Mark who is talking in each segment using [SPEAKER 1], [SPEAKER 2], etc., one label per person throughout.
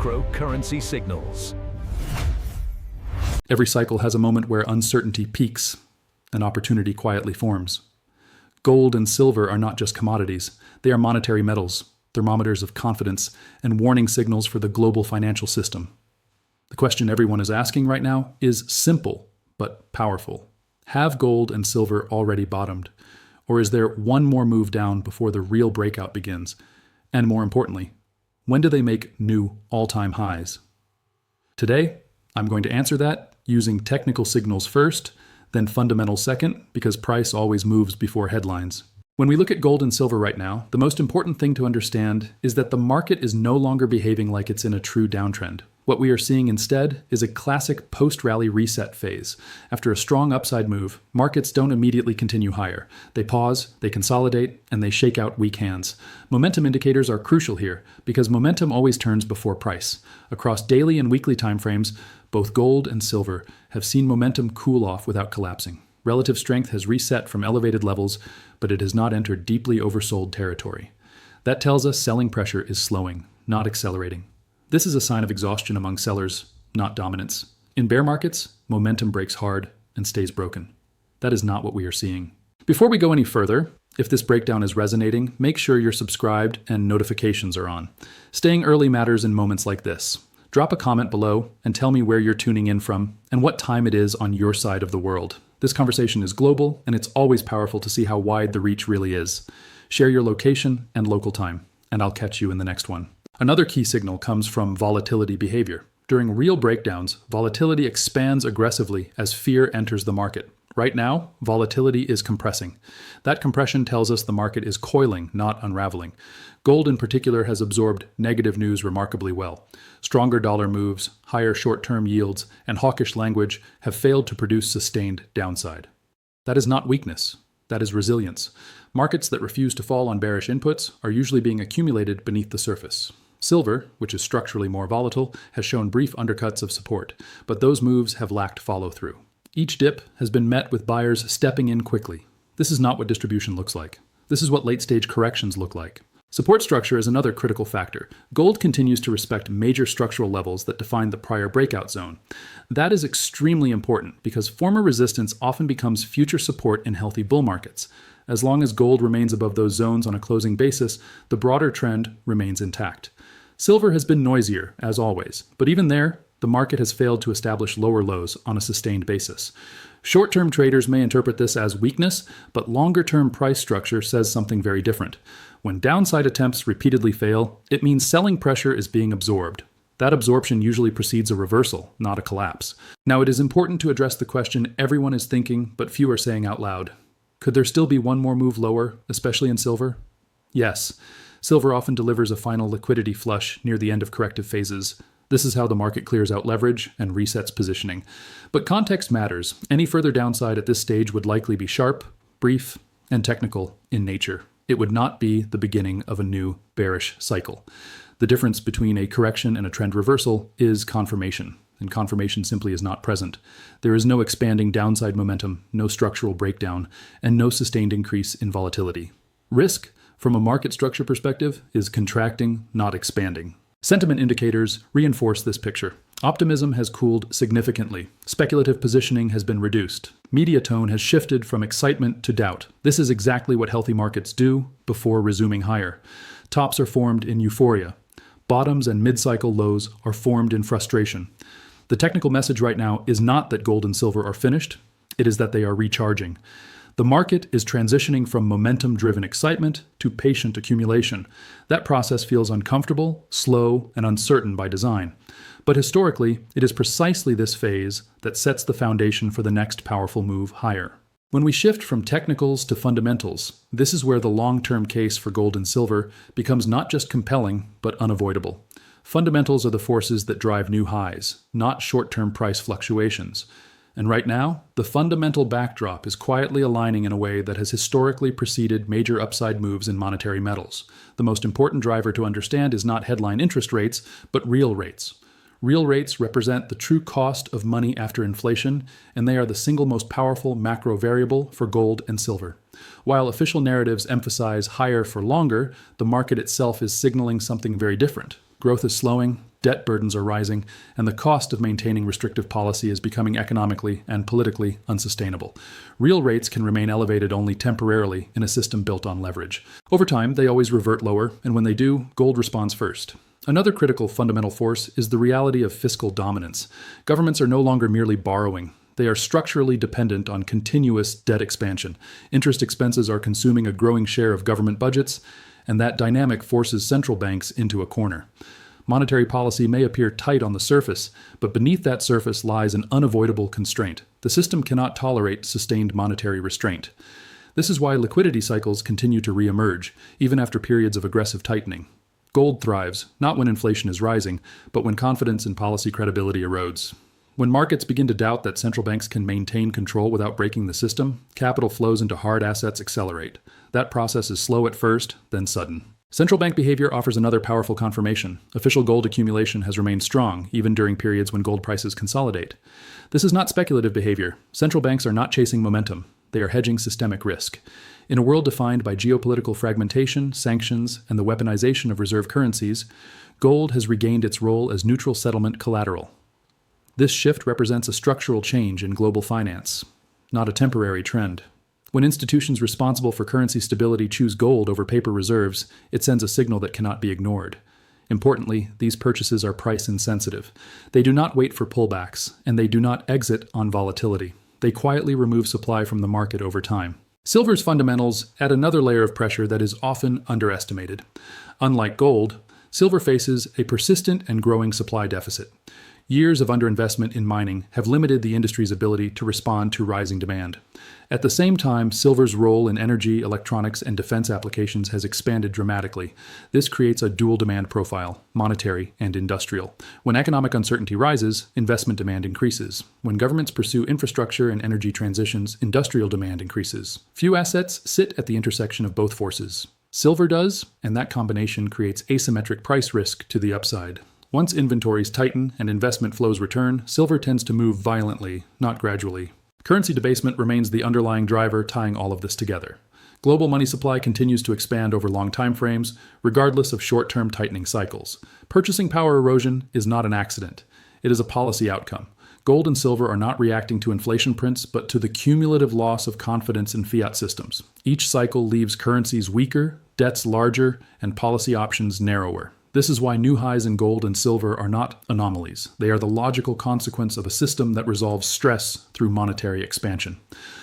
[SPEAKER 1] macro currency signals.
[SPEAKER 2] Every cycle has a moment where uncertainty peaks and opportunity quietly forms. Gold and silver are not just commodities. They are monetary metals, thermometers of confidence, and warning signals for the global financial system. The question everyone is asking right now is simple but powerful. Have gold and silver already bottomed? Or is there one more move down before the real breakout begins? And more importantly, when do they make new all-time highs? Today, I'm going to answer that using technical signals first, then fundamentals second, because price always moves before headlines. When we look at gold and silver right now, the most important thing to understand is that the market is no longer behaving like it's in a true downtrend. What we are seeing instead is a classic post-rally reset phase. After a strong upside move, markets don't immediately continue higher. They pause, they consolidate, and they shake out weak hands. Momentum indicators are crucial here because momentum always turns before price. Across daily and weekly timeframes, both gold and silver have seen momentum cool off without collapsing. Relative strength has reset from elevated levels, but it has not entered deeply oversold territory. That tells us selling pressure is slowing, not accelerating. This is a sign of exhaustion among sellers, not dominance. In bear markets, momentum breaks hard and stays broken. That is not what we are seeing. Before we go any further, if this breakdown is resonating, make sure you're subscribed and notifications are on. Staying early matters in moments like this. Drop a comment below and tell me where you're tuning in from and what time it is on your side of the world. This conversation is global, and it's always powerful to see how wide the reach really is. Share your location and local time, and I'll catch you in the next one. Another key signal comes from volatility behavior. During real breakdowns, volatility expands aggressively as fear enters the market. Right now, volatility is compressing. That compression tells us the market is coiling, not unraveling. Gold in particular has absorbed negative news remarkably well. Stronger dollar moves, higher short-term yields, and hawkish language have failed to produce sustained downside. That is not weakness. That is resilience. Markets that refuse to fall on bearish inputs are usually being accumulated beneath the surface. Silver, which is structurally more volatile, has shown brief undercuts of support, but those moves have lacked follow-through. Each dip has been met with buyers stepping in quickly. This is not what distribution looks like. This is what late-stage corrections look like. Support structure is another critical factor. Gold continues to respect major structural levels that define the prior breakout zone. That is extremely important because former resistance often becomes future support in healthy bull markets. As long as gold remains above those zones on a closing basis, the broader trend remains intact. Silver has been noisier, as always, but even there, the market has failed to establish lower lows on a sustained basis. Short-term traders may interpret this as weakness, but longer-term price structure says something very different. When downside attempts repeatedly fail, it means selling pressure is being absorbed. That absorption usually precedes a reversal, not a collapse. Now, it is important to address the question everyone is thinking, but few are saying out loud. Could there still be one more move lower, especially in silver? Yes. Silver often delivers a final liquidity flush near the end of corrective phases. This is how the market clears out leverage and resets positioning. But context matters. Any further downside at this stage would likely be sharp, brief, and technical in nature. It would not be the beginning of a new bearish cycle. The difference between a correction and a trend reversal is confirmation, and confirmation simply is not present. There is no expanding downside momentum, no structural breakdown, and no sustained increase in volatility. Risk, from a market structure perspective, is contracting, not expanding. Sentiment indicators reinforce this picture. Optimism has cooled significantly. Speculative positioning has been reduced. Media tone has shifted from excitement to doubt. This is exactly what healthy markets do before resuming higher. Tops are formed in euphoria. Bottoms and mid-cycle lows are formed in frustration. The technical message right now is not that gold and silver are finished. It is that they are recharging. The market is transitioning from momentum-driven excitement to patient accumulation. That process feels uncomfortable, slow, and uncertain by design. But historically, it is precisely this phase that sets the foundation for the next powerful move higher. When we shift from technicals to fundamentals, this is where the long-term case for gold and silver becomes not just compelling, but unavoidable. Fundamentals are the forces that drive new highs, not short-term price fluctuations. And right now, the fundamental backdrop is quietly aligning in a way that has historically preceded major upside moves in monetary metals. The most important driver to understand is not headline interest rates, but real rates. Real rates represent the true cost of money after inflation, and they are the single most powerful macro variable for gold and silver. While official narratives emphasize higher for longer, the market itself is signaling something very different. Growth is slowing, debt burdens are rising, and the cost of maintaining restrictive policy is becoming economically and politically unsustainable. Real rates can remain elevated only temporarily in a system built on leverage. Over time, they always revert lower, and when they do, gold responds first. Another critical fundamental force is the reality of fiscal dominance. Governments are no longer merely borrowing. They are structurally dependent on continuous debt expansion. Interest expenses are consuming a growing share of government budgets, and that dynamic forces central banks into a corner. Monetary policy may appear tight on the surface, but beneath that surface lies an unavoidable constraint. The system cannot tolerate sustained monetary restraint. This is why liquidity cycles continue to reemerge, even after periods of aggressive tightening. Gold thrives, not when inflation is rising, but when confidence in policy credibility erodes. When markets begin to doubt that central banks can maintain control without breaking the system, capital flows into hard assets accelerate. That process is slow at first, then sudden. Central bank behavior offers another powerful confirmation. Official gold accumulation has remained strong, even during periods when gold prices consolidate. This is not speculative behavior. Central banks are not chasing momentum. They are hedging systemic risk. In a world defined by geopolitical fragmentation, sanctions, and the weaponization of reserve currencies, gold has regained its role as neutral settlement collateral. This shift represents a structural change in global finance, not a temporary trend. When institutions responsible for currency stability choose gold over paper reserves, it sends a signal that cannot be ignored. Importantly, these purchases are price insensitive. They do not wait for pullbacks, and they do not exit on volatility. They quietly remove supply from the market over time. Silver's fundamentals add another layer of pressure that is often underestimated. Unlike gold, silver faces a persistent and growing supply deficit. Years of underinvestment in mining have limited the industry's ability to respond to rising demand. At the same time, silver's role in energy, electronics, and defense applications has expanded dramatically. This creates a dual demand profile, monetary and industrial. When economic uncertainty rises, investment demand increases. When governments pursue infrastructure and energy transitions, industrial demand increases. Few assets sit at the intersection of both forces. Silver does, and that combination creates asymmetric price risk to the upside. Once inventories tighten and investment flows return, silver tends to move violently, not gradually. Currency debasement remains the underlying driver tying all of this together. Global money supply continues to expand over long time frames, regardless of short-term tightening cycles. Purchasing power erosion is not an accident. It is a policy outcome. Gold and silver are not reacting to inflation prints, but to the cumulative loss of confidence in fiat systems. Each cycle leaves currencies weaker, debts larger, and policy options narrower. This is why new highs in gold and silver are not anomalies. They are the logical consequence of a system that resolves stress through monetary expansion.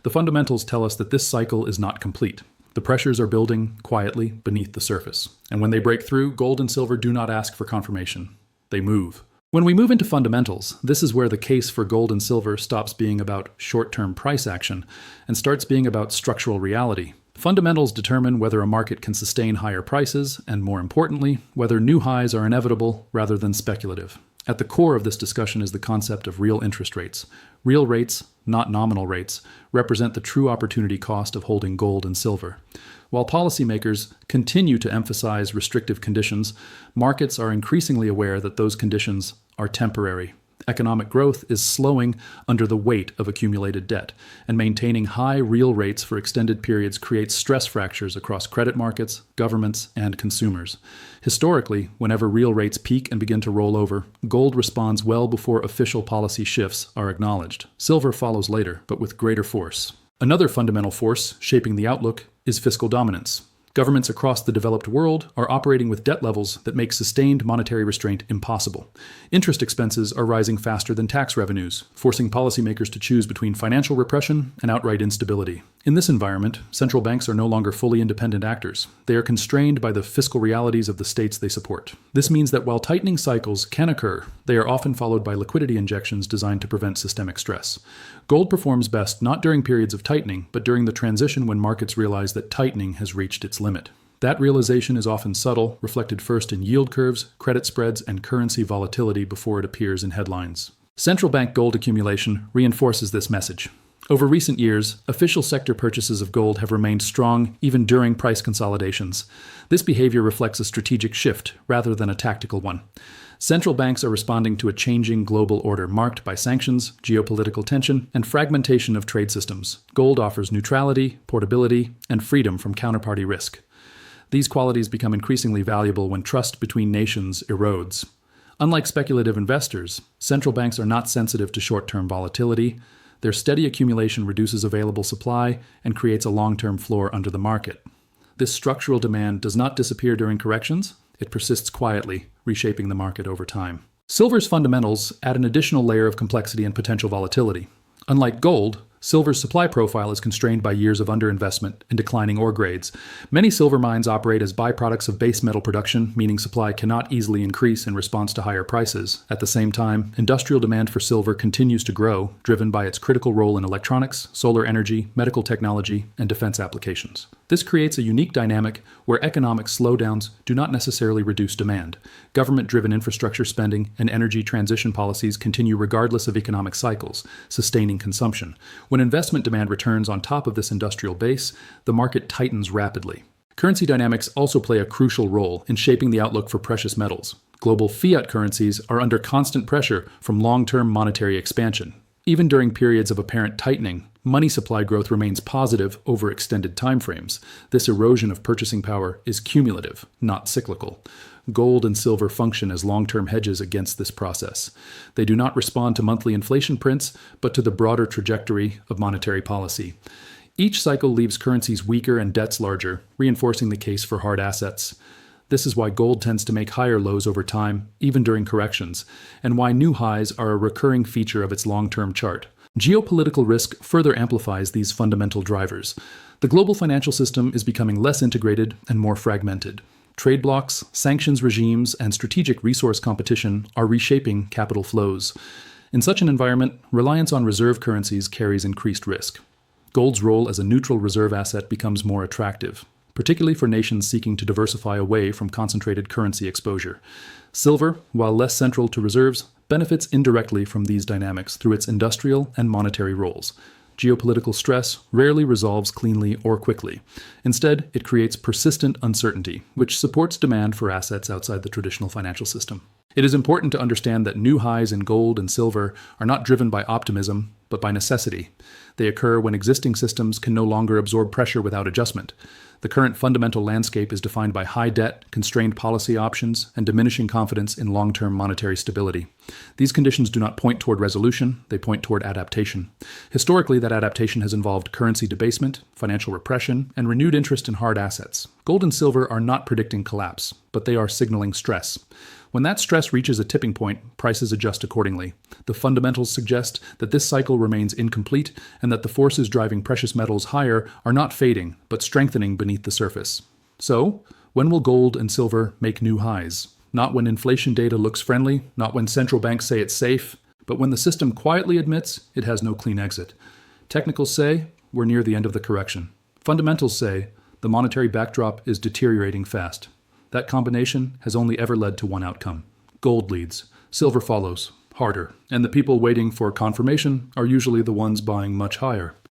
[SPEAKER 2] The fundamentals tell us that this cycle is not complete. The pressures are building quietly beneath the surface. And when they break through, gold and silver do not ask for confirmation. They move. When we move into fundamentals, this is where the case for gold and silver stops being about short-term price action and starts being about structural reality. Fundamentals determine whether a market can sustain higher prices, and more importantly, whether new highs are inevitable rather than speculative. At the core of this discussion is the concept of real interest rates. Real rates, not nominal rates, represent the true opportunity cost of holding gold and silver. While policymakers continue to emphasize restrictive conditions, markets are increasingly aware that those conditions are temporary. Economic growth is slowing under the weight of accumulated debt, and maintaining high real rates for extended periods creates stress fractures across credit markets, governments, and consumers. Historically, whenever real rates peak and begin to roll over, gold responds well before official policy shifts are acknowledged. Silver follows later, but with greater force. Another fundamental force shaping the outlook is fiscal dominance. Governments across the developed world are operating with debt levels that make sustained monetary restraint impossible. Interest expenses are rising faster than tax revenues, forcing policymakers to choose between financial repression and outright instability. In this environment, central banks are no longer fully independent actors. They are constrained by the fiscal realities of the states they support. This means that while tightening cycles can occur, they are often followed by liquidity injections designed to prevent systemic stress. Gold performs best not during periods of tightening, but during the transition when markets realize that tightening has reached its limit. That realization is often subtle, reflected first in yield curves, credit spreads, and currency volatility before it appears in headlines. Central bank gold accumulation reinforces this message. Over recent years, official sector purchases of gold have remained strong even during price consolidations. This behavior reflects a strategic shift rather than a tactical one. Central banks are responding to a changing global order marked by sanctions, geopolitical tension, and fragmentation of trade systems. Gold offers neutrality, portability, and freedom from counterparty risk. These qualities become increasingly valuable when trust between nations erodes. Unlike speculative investors, central banks are not sensitive to short-term volatility. Their steady accumulation reduces available supply and creates a long-term floor under the market. This structural demand does not disappear during corrections. It persists quietly, reshaping the market over time. Silver's fundamentals add an additional layer of complexity and potential volatility. Unlike gold, silver's supply profile is constrained by years of underinvestment and declining ore grades. Many silver mines operate as byproducts of base metal production, meaning supply cannot easily increase in response to higher prices. At the same time, industrial demand for silver continues to grow, driven by its critical role in electronics, solar energy, medical technology, and defense applications. This creates a unique dynamic where economic slowdowns do not necessarily reduce demand. Government-driven infrastructure spending and energy transition policies continue regardless of economic cycles, sustaining consumption. When investment demand returns on top of this industrial base, the market tightens rapidly. Currency dynamics also play a crucial role in shaping the outlook for precious metals. Global fiat currencies are under constant pressure from long-term monetary expansion. Even during periods of apparent tightening, money supply growth remains positive over extended timeframes. This erosion of purchasing power is cumulative, not cyclical. Gold and silver function as long-term hedges against this process. They do not respond to monthly inflation prints, but to the broader trajectory of monetary policy. Each cycle leaves currencies weaker and debts larger, reinforcing the case for hard assets. This is why gold tends to make higher lows over time, even during corrections, and why new highs are a recurring feature of its long-term chart. Geopolitical risk further amplifies these fundamental drivers. The global financial system is becoming less integrated and more fragmented. Trade blocs, sanctions regimes, and strategic resource competition are reshaping capital flows. In such an environment, reliance on reserve currencies carries increased risk. Gold's role as a neutral reserve asset becomes more attractive, particularly for nations seeking to diversify away from concentrated currency exposure. Silver, while less central to reserves, benefits indirectly from these dynamics through its industrial and monetary roles. Geopolitical stress rarely resolves cleanly or quickly. Instead, it creates persistent uncertainty, which supports demand for assets outside the traditional financial system. It is important to understand that new highs in gold and silver are not driven by optimism, but by necessity. They occur when existing systems can no longer absorb pressure without adjustment. The current fundamental landscape is defined by high debt, constrained policy options, and diminishing confidence in long-term monetary stability. These conditions do not point toward resolution, they point toward adaptation. Historically, that adaptation has involved currency debasement, financial repression, and renewed interest in hard assets. Gold and silver are not predicting collapse, but they are signaling stress. When that stress reaches a tipping point, prices adjust accordingly. The fundamentals suggest that this cycle remains incomplete and that the forces driving precious metals higher are not fading, but strengthening beneath the surface. So, when will gold and silver make new highs? Not when inflation data looks friendly, not when central banks say it's safe, but when the system quietly admits it has no clean exit. Technicals say we're near the end of the correction. Fundamentals say the monetary backdrop is deteriorating fast. That combination has only ever led to one outcome. Gold leads, silver follows, harder, and the people waiting for confirmation are usually the ones buying much higher.